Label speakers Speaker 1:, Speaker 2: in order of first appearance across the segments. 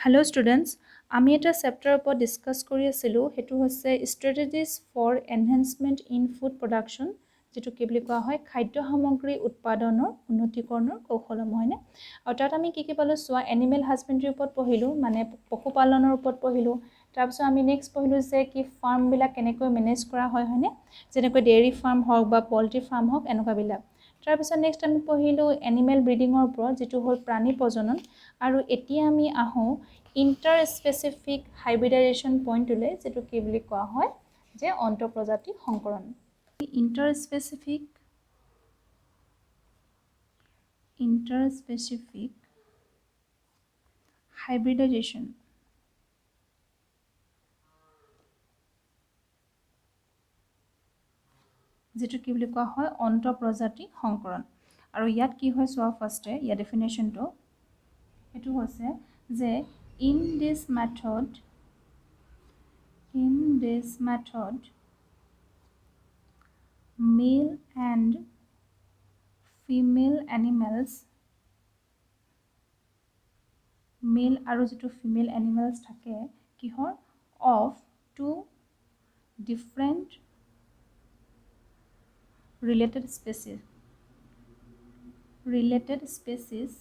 Speaker 1: Hello students, আমি এটা chapter ওপৰত ডিসকাস কৰি আছিলোঁ হেতু হৈছে strategies for enhancement in food production যেটো কি বুলি কোৱা হয় খাদ্য সামগ্ৰী উৎপাদনৰ উন্নতিকৰণৰ কৌশলসমূহ হয়নে আৰু তাত আমি কি পালো সোৱা এনিমেল হাজবেণ্ড্ৰি ওপৰত পঢ়িলো মানে পশুপালনৰ ওপৰত পঢ়িলো তাৰপিছত আমি নেক্সট পঢ়িলো যে কি ফাৰ্ম বিলাক কেনেকৈ মেনেজ কৰা হয় হয়নে যেনেকৈ ডেইৰী ফাৰ্ম হওক বা পল্ট্ৰি ফাৰ্ম হওক এনেকুৱা বিলাক তাৰপিছত নেক্সট আমি পঢ়িলো এনিমেল ব্ৰিডিঙৰ ওপৰত যেটো হ'ল প্ৰাণী প্ৰজনন আৰু এতিয়া আমি আহো ইন্টাৰ স্পেসিফিক হাইব্ৰিডাইজেশন পইণ্টলৈ যেটো কি বুলি কোৱা হয় যে অন্তঃপ্ৰজাতি সংকৰণ ইন্টাৰ স্পেসিফিক হাইব্ৰিডাইজেশন যেটো কি বুলি কোৱা হয় অন্তঃপ্ৰজাতি সংকৰণ আৰু ইয়াত কি হয় সোৱা ফাৰ্ষ্টে ইয়াৰ ডেফিনেশনটো এটো হৈছে যে in this method male and female animals male আৰু যেটো female animals থাকে কিহৰ of two different related species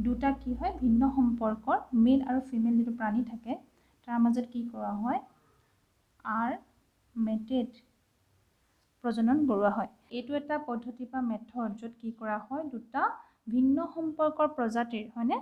Speaker 1: দুটা কি হয় ভিন্ন সম্পৰ্কৰ মেল আৰু ফিমেল যেটো প্ৰাণী থাকে তাৰ মাজত কি কৰা হয় are mated প্ৰজনন কৰোৱা হয় এইটো এটা পদ্ধতি বা মেথড যত কি কৰা হয় দুটা ভিন্ন সম্পৰ্কৰ প্ৰজাতিৰ হয়নে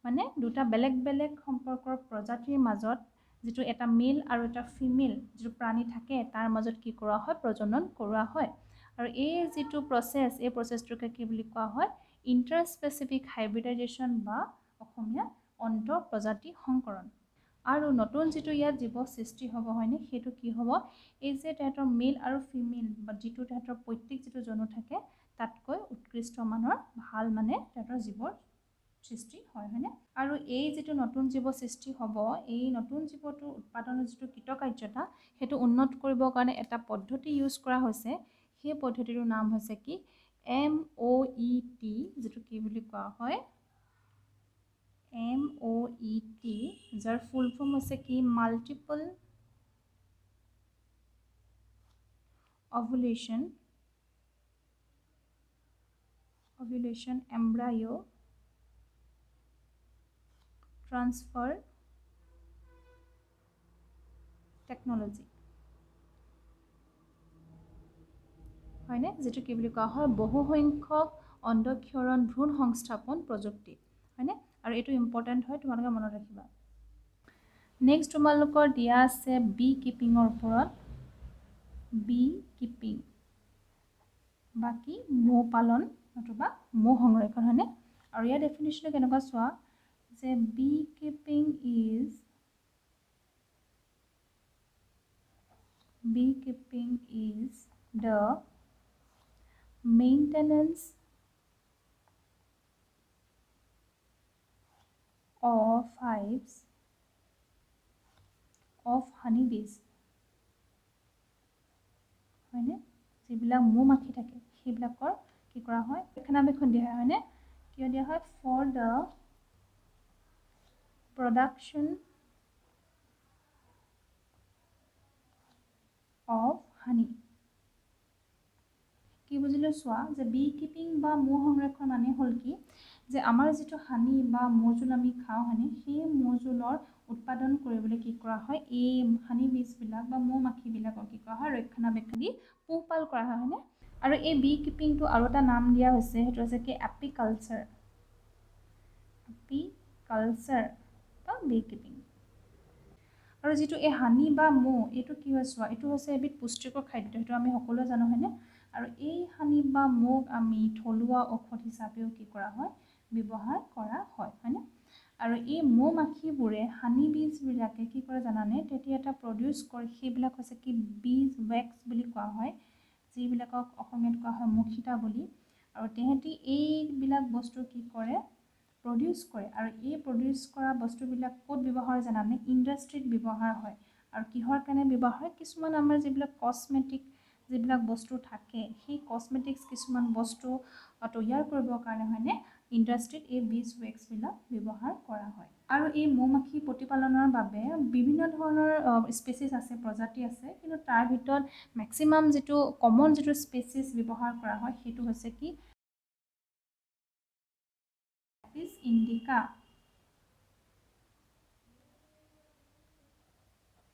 Speaker 1: মানে দুটা বেলেগ বেলেগ সম্পৰ্কৰ প্ৰজাতিৰ মাজত যেটো এটা মেল আৰু এটা ফিমেল যেটো প্ৰাণী থাকে তাৰ মাজত কি কৰা হয় প্ৰজনন কৰোৱা হয় আৰু এই যেটো প্ৰসেস এই প্ৰসেসটোকে কি বুলি কোৱা হয় ইন্টাৰ স্পেসিফিক হাইব্ৰিডাইজেশন বা অসমীয়া অন্তঃপ্ৰজাতি সংকৰণ আৰু নতুন যেটো ইয়াত জীৱ সৃষ্টি হ'ব হয়নে হেতু কি হ'ব এই যে তেহেতৰ মেল আৰু ফিমেল বা যেটো তেহেতৰ প্ৰত্যেক যেটো জনু থাকে তাতকৈ উৎকৃষ্ট মানৰ ভাল মানে তেহেতৰ জীৱৰ সৃষ্টি হয় হয়নে আৰু এই যেটো নতুন জীৱ সৃষ্টি হ'ব এই নতুন জীৱটো উৎপাদনৰ যেটো কৃতকাৰ্যতা হেতু উন্নত কৰিবৰ কাৰণে এটা পদ্ধতি ইউজ কৰা হৈছে সেই পদ্ধতিৰ নাম হৈছে কি MOET যেটো কি বুলি কোৱা হয় MOET যাৰ ফুল ফৰ্ম হৈছে কি multiple ovulation embryo transfer technology হয়নে যেটো কি বুলি কোৱা হয় বহু সংখ্যক অণ্ডক্ষৰণ ভ্ৰূণ সংস্থাপন প্ৰযুক্তি হয়নে আৰু এটো ইম্পৰ্টেন্ট হয় তোমালোকে মনত ৰাখিবা নেক্সট তোমালোকৰ দিয়া আছে বি কিপিংৰ ওপৰত বি কিপিং বাকি মৌ পালন অথবা মৌ সংৰক্ষণ হয়নে আৰু ইয়াৰ ডেফিনেশন কেনেকুৱা সোৱা যে bookkeeping is the maintenance of hives of honeybees হয়নে যিবিলাক মৌ মাখি থাকে সেইবিলাকৰ কি কৰা হয় ৰক্ষণাবেক্ষণ দিয়া হয় হয়নে কিয় দিয়া হয় for the production of honey কি বুজিলো সোৱা যে বি কিপিং বা মৌ সংৰক্ষণ মানে হল কি যে আমাৰ যেটো হানি বা মৌজুল আমি খাও হানি সেই মৌজুলৰ উৎপাদন কৰিবলৈ কি কৰা হয় এই হানি বীজ বিলাক বা মৌ মাখি বিলাকৰ কি কৰা হয় ৰক্ষণাবেক্ষণ দি পোহপাল কৰা হয় হয়নে আৰু এই বি কিপিংটো আৰু এটা নাম দিয়া হৈছে হেতু আছে কি এপিকালচাৰ বা বি কিপিং আৰু যেটো এই হানি বা মৌ এটো কি হয় সোৱা এটো হৈছে এবিধ পুষ্টিকৰ খাদ্য হেতু আমি সকলোৱে জানো হয়নে আৰু এই হানি বা মৌক আমি থলুৱা ঔষধ হিচাপেও কি কৰা হয় ব্যৱহাৰ কৰা হয় হয়নে আৰু এই মৌ মাখিবোৰে হানি বীজ বিলাকে কি কৰে জানানে তেতিয়া এটা প্ৰডিউস কৰে সেইবিলাক হৈছে কি বীজ ওয়্যাক্স বুলি কোৱা হয় যিবিলাকক অসমীয়াত কোৱা হয় মুখিতা বুলি আৰু তেহেতি এই বিলাক বস্তু কি কৰে প্ৰডিউস কৰে আৰু এই প্ৰডিউস কৰা বস্তুবিলাক ক'ত ব্যৱহাৰ জানানে ইন্ডাষ্ট্ৰিত ব্যৱহাৰ হয় আৰু কিহৰ কাৰণে ব্যৱহাৰ হয় কিছুমান আমাৰ যিবিলাক কসমেটিক যিবিলাক বস্তু থাকে সেই কসমেটিক্স কিছুমান বস্তু তৈয়াৰ কৰিবৰ কাৰণে হয়নে ইণ্ডাষ্ট্ৰীত এই বীজ ৱেক্সবিলাক ব্যৱহাৰ কৰা হয়। আৰু এই মৌমাখি প্ৰতিপালনৰ বাবে বিভিন্ন ধৰণৰ স্পেচিছ আছে, প্ৰজাতি আছে, কিন্তু তাৰ ভিতৰত মেক্সিমাম যিটো কমন যিটো স্পেচিছ ব্যৱহাৰ কৰা হয় সেইটো হৈছে কি এপিছ ইণ্ডিকা।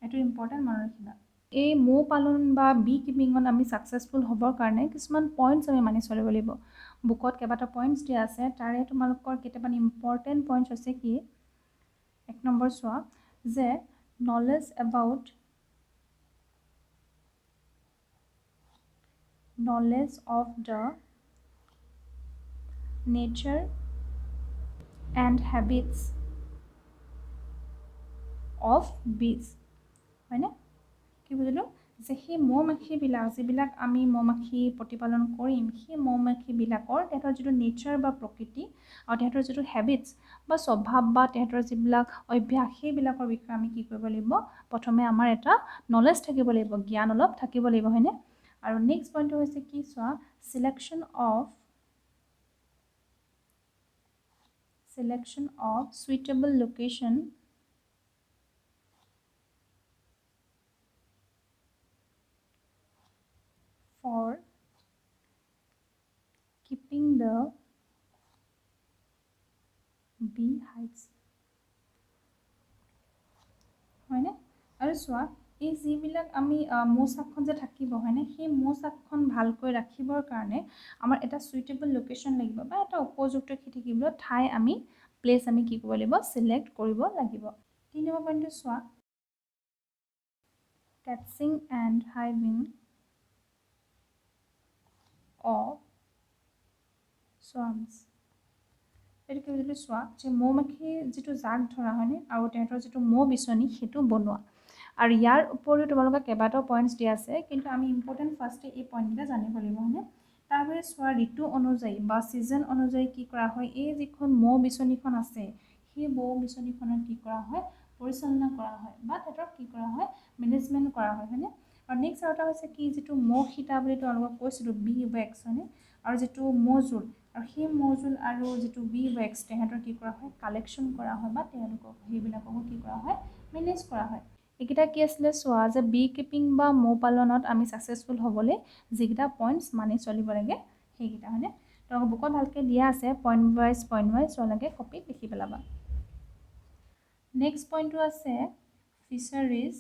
Speaker 1: এইটো ইম্পৰ্টেণ্ট মনত ৰাখিবা। এই মৌ পালন বা বি কিপিঙত আমি ছাকচেছফুল হ'বৰ কাৰণে কিছুমান পইণ্টছ আমি মানি চলিব লাগিব। বুকত কেইবাটা পইণ্টছ দিয়া আছে, তাৰে তোমালোকৰ কেইটামান ইম্পৰ্টেণ্ট পইণ্টছ হৈছে কি, 1 নম্বৰ চোৱা যে knowledge of the nature and habits of বীজ, হয়নে? কি বুজিলোঁ? যে সেই মৌমাখিবিলাক যিবিলাক আমি মৌমাখি প্ৰতিপালন কৰিম, সেই মৌমাখিবিলাকৰ তেহেঁতৰ যিটো নেচাৰ বা প্ৰকৃতি আৰু তেহেঁতৰ যিটো হেবিটছ বা স্বভাৱ বা তেহেঁতৰ যিবিলাক অভ্যাস সেইবিলাকৰ বিষয়ে আমি কি কৰিব লাগিব, প্ৰথমে আমাৰ এটা নলেজ থাকিব লাগিব, জ্ঞান অলপ থাকিব লাগিব, হয়নে? আৰু নেক্সট পইণ্টটো হৈছে কি চোৱা, selection of suitable location for keeping the beehives, হয়নে? আৰু চোৱা এই যিবিলাক আমি মৌচাকখন যে থাকিব, হয়নে, সেই মৌচাকখন ভালকৈ ৰাখিবৰ কাৰণে আমাৰ এটা চুইটেবল লোকেশ্যন লাগিব বা এটা উপযুক্ত কি থাকিব ঠাই আমি প্লেচ আমি কি কৰিব লাগিব, চিলেক্ট কৰিব লাগিব। 3 নম্বৰ পইণ্টটো চোৱা, কেটচিং এণ্ড হাইভিং অফ swarms। এইটো কি বুজিলোঁ চোৱা, যে মৌমাখি যিটো জাক ধৰা, হয়নে, আৰু তেহেঁতৰ যিটো মৌ বিচনী সেইটো বনোৱা। আৰু ইয়াৰ উপৰিও তোমালোকৰ কেইবাটাও পইণ্টছ দিয়া আছে, কিন্তু আমি ইম্পৰ্টেণ্ট ফাৰ্ষ্টে এই পইণ্টকেইটা জানিব লাগিব, হয়নে? তাৰ বাহিৰে চোৱা ঋতু অনুযায়ী বা ছিজন অনুযায়ী কি কৰা হয়, এই যিখন মৌ বিচনীখন আছে সেই মৌ বিচনীখনত কি কৰা হয়, পৰিচালনা কৰা হয় বা তেহেঁতক কি কৰা হয়, মেনেজমেণ্ট কৰা হয়, হয়নে? আৰু নেক্সট আৰু এটা হৈছে কি, যিটো মৌ সীতা বুলি তোমালোকক কৈছিলোঁ, বি ৱেক্স, হয়নে, আৰু যিটো মৌজোল, আৰু সেই মৌজোল আৰু যিটো বি ৱেক্স তেহেঁতৰ কি কৰা হয়, কালেকশ্যন কৰা হয় বা তেওঁলোকক সেইবিলাককো কি কৰা হয়, মেনেজ কৰা হয়। এইকেইটা কি আছিলে চোৱা, যে বি কিপিং বা মৌ পালনত আমি ছাকচেছফুল হ'বলৈ যিকেইটা পইণ্টছ মানি চলিব লাগে সেইকেইটা, হয়নে? তোমালোকৰ বুকত ভালকৈ দিয়া আছে, পইণ্ট ৱাইজ তোমালোকে কপিত লিখি পেলাবা। নেক্সট পইণ্টটো আছে ফিচাৰিজ,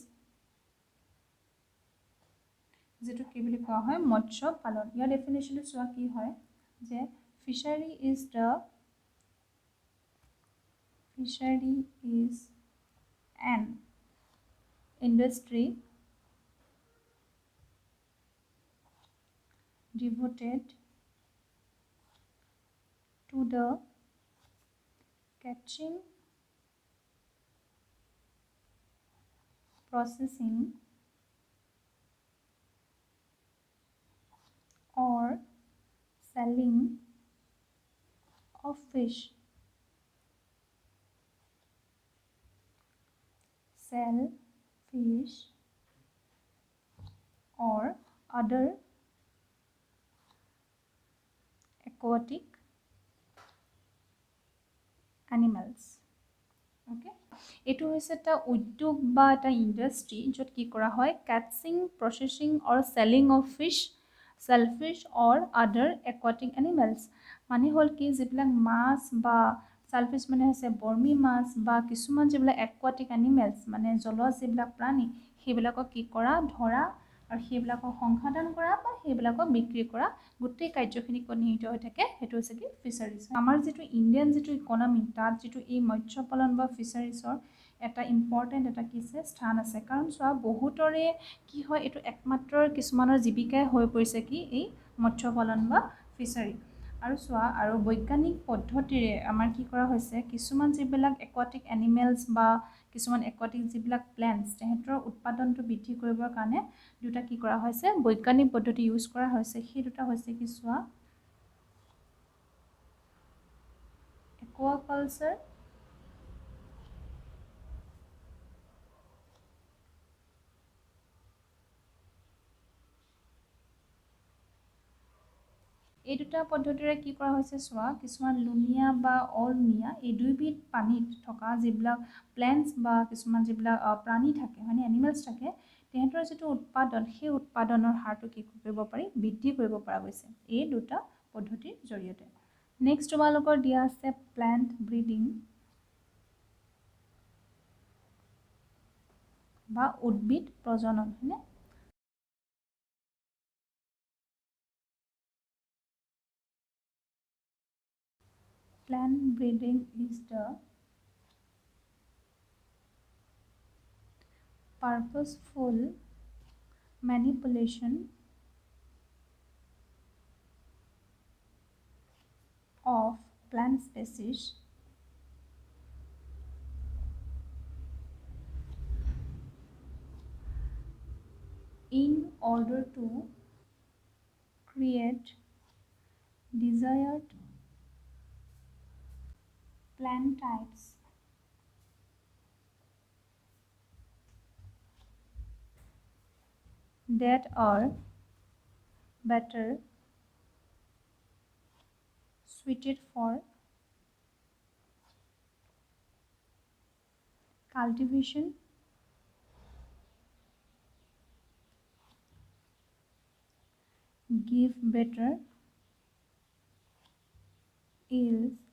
Speaker 1: যিটো কি বুলি কোৱা হয়, মৎস্য পালন। ইয়াৰ ডেফিনেশ্যনটো চোৱা কি হয়, যে fishery is an industry devoted to the catching, processing or selling of fish, or other aquatic animals. Okay, এইটো হৈছে এটা উদ্যোগ বা এটা ইণ্ডাষ্ট্ৰী য'ত কি কৰা হয়, catching, processing or selling of fish, shellfish or other aquatic animals. মানে হ'ল কি, যিবিলাক মাছ বা শেলফিছ মানে হৈছে বৰ্মি মাছ বা কিছুমান যিবিলাক একুৱাটিক এনিমেলছ মানে জলজ যিবিলাক প্ৰাণী সেইবিলাকক কি কৰা, ধৰা আৰু সেইবিলাকক সংসাধন কৰা বা সেইবিলাকক বিক্ৰী কৰা, গোটেই কাৰ্যখিনি নিহিত হৈ থাকে, সেইটো হৈছে কি ফিচাৰিজ। আমাৰ যিটো ইণ্ডিয়ান যিটো ইকনমি, তাত যিটো এই মৎস্য পালন বা ফিচাৰিজৰ এটা ইম্পৰ্টেণ্ট এটা কি আছে, স্থান আছে। কাৰণ চোৱা বহুতৰে কি হয়, এইটো একমাত্ৰ কিছুমানৰ জীৱিকাই হৈ পৰিছে কি এই মৎস্য পালন বা ফিচাৰি। আৰু চোৱা, আৰু বৈজ্ঞানিক পদ্ধতিৰে আমাৰ কি কৰা হৈছে, কিছুমান যিবিলাক একুৱাটিক এনিমেলছ বা কিছুমান একুৱাটিক যিবিলাক প্লেণ্টছ তেহেঁতৰ উৎপাদনটো বৃদ্ধি কৰিবৰ কাৰণে দুটা কি কৰা হৈছে, বৈজ্ঞানিক পদ্ধতি ইউজ কৰা হৈছে। সেই দুটা হৈছে কি চোৱা, একুৱাকালচাৰ এই দুটা দুটা পদ্ধতিৰে কি কৰা হৈছে চোৱা কিছুমান লুমিয়া বা অলমিয়া এই দুইবিধ পানীত থকা যিবিলাক প্লেন্টছ বা কিছুমান যিবিলাক প্ৰাণী থাকে মানে এনিমেলছ থাকে তেহেঁতৰ যিটো উৎপাদন সেই উৎপাদনৰ হাৰটো কি কৰিব পাৰি বৃদ্ধি কৰিব পৰা গৈছে এই দুটা পদ্ধতিৰ জৰিয়তে নেক্সট তোমালোকৰ দিয়া আছে প্লান্ট ব্ৰিডিং বা উদ্ভিদ প্ৰজনন হয়নে plant breeding is the purposeful manipulation of plant species in order to create desired plant types that are better suited for cultivation give better yields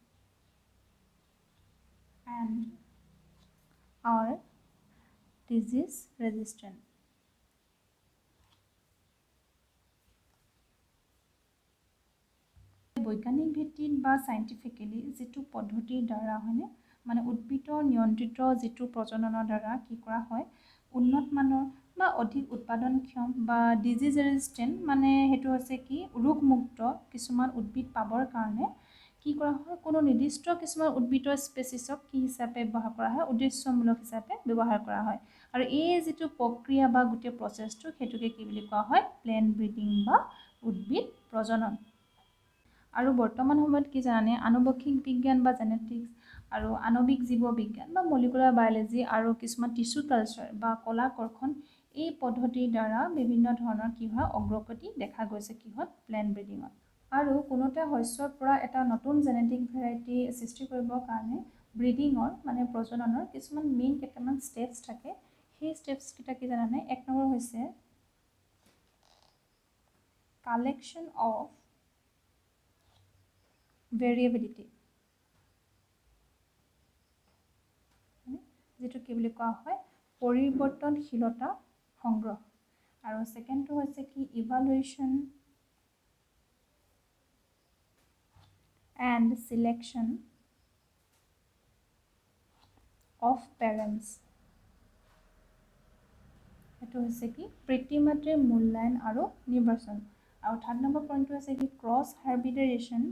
Speaker 1: and are disease resistant বৈজ্ঞানিক ভিত্তিত বা scientifically যেটো পদ্ধতিৰ দ্বাৰা হয়নে মানে উদ্ভিদৰ নিয়ন্ত্ৰিত যেটো প্ৰজননৰ দ্বাৰা কি কৰা হয় উন্নত মানৰ বা অধিক উৎপাদনক্ষম বা ডিজিজ ৰেজিস্টেন্ট মানে হেতু হৈছে কি ৰোগমুক্ত কিছুমান উদ্ভিদ পাবৰ কাৰণে কি কৰা হয় কোনো নিৰ্দিষ্ট কিছুমান উদ্ভিদৰ স্পেচিছক কি হিচাপে ব্যৱহাৰ কৰা হয় উদ্দেশ্যমূলক হিচাপে ব্যৱহাৰ কৰা হয় আৰু এই যেটো প্ৰক্ৰিয়া বা গোটেই প্ৰচেছটো হেতুকে কি বুলি কোৱা হয় প্লান্ট ব্ৰিডিং বা উদ্ভিদ প্ৰজনন আৰু বৰ্তমান সময়ত কি জানে আনুবংশিক বিজ্ঞান বা জেনেটিক্স আৰু আণবিক জীৱ বিজ্ঞান বা মলিকুলাৰ বায়োলজি আৰু কিছুমান টিস্যু কালচাৰ বা কলাকৰ্ষণ এই পদ্ধতিৰ দ্বাৰা বিভিন্ন ধৰণৰ কি হয় অগ্ৰগতি দেখা গৈছে কি হয় প্লান্ট ব্ৰিডিঙত আৰু কোনোটা শস্যৰ পৰা এটা নতুন জেনেটিক ভেৰাইটি সৃষ্টি কৰিবৰ কাৰণে ব্ৰিডিঙৰ মানে প্ৰজননৰ কিছুমান মেইন কেইটামান ষ্টেপছ থাকে সেই ষ্টেপছ কিটা কি জানে এক নম্বৰ হৈছে কালেকশ্যন অফ variability যেটো কি বুলি কোৱা হয় পৰিৱৰ্তনশীলতা সংগ্ৰহ আৰু সেকেন্ডটো হৈছে কি evaluation and selection of parents এটো হৈছে কি পিতৃ-মাতৃৰ মূল্যায়ন আৰু নিৰ্বাচন আৰু থাৰ্ড নম্বৰ পইণ্টটো হৈছে কি ক্ৰছ হাইব্ৰিডাইজেশ্যন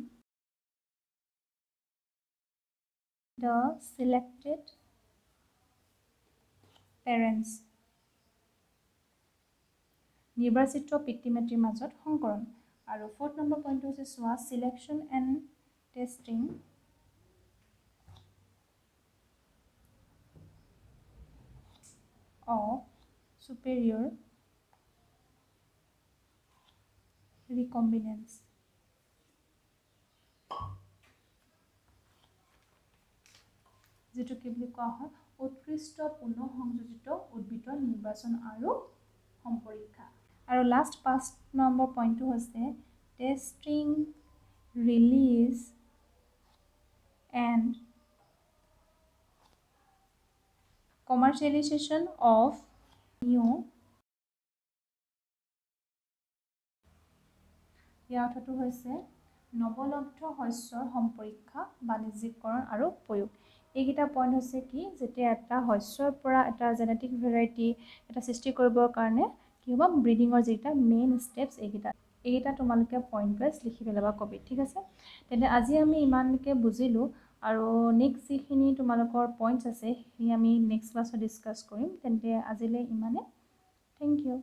Speaker 1: the selected parents নিৰ্বাচিত পিতৃ-মাতৃৰ মাজত সংকৰণ আৰু ফৰ্থ নম্বৰ পইণ্টটো হৈছে চোৱা selection and testing of superior recombinants যেটো কি বুলি কোৱা হয় উৎকৃষ্ট পুনঃ সংযোজিত উদ্ভিদৰ নিৰ্বাচন আৰু সম্পৰীক্ষা আৰু লাষ্ট 5 নম্বৰ পইণ্টটো হৈছে testing release and commercialization of new ইয়াৰ অৰ্থটো হৈছে নৱলব্ধ শস্যৰ সম্পৰীক্ষা বাণিজ্যিকৰণ আৰু প্ৰয়োগ এইকেইটা পইণ্ট হৈছে কি যেতিয়া এটা শস্যৰ পৰা এটা জেনেটিক ভেৰাইটি এটা সৃষ্টি কৰিবৰ কাৰণে কি হ'ব ব্ৰিডিঙৰ যেটা মেইন ষ্টেপছ এইকেইটা তোমালোকে পইণ্ট ৱাইজ লিখি পেলাবা কপি ঠিক আছে তেন্তে আজি আমি ইমানলৈকে বুজিলোঁ আৰু নেক্সট যিখিনি তোমালোকৰ পইণ্টছ আছে সেইখিনি আমি নেক্সট ক্লাছত ডিছকাছ কৰিম তেন্তে আজিলৈ ইমানে থেংক ইউ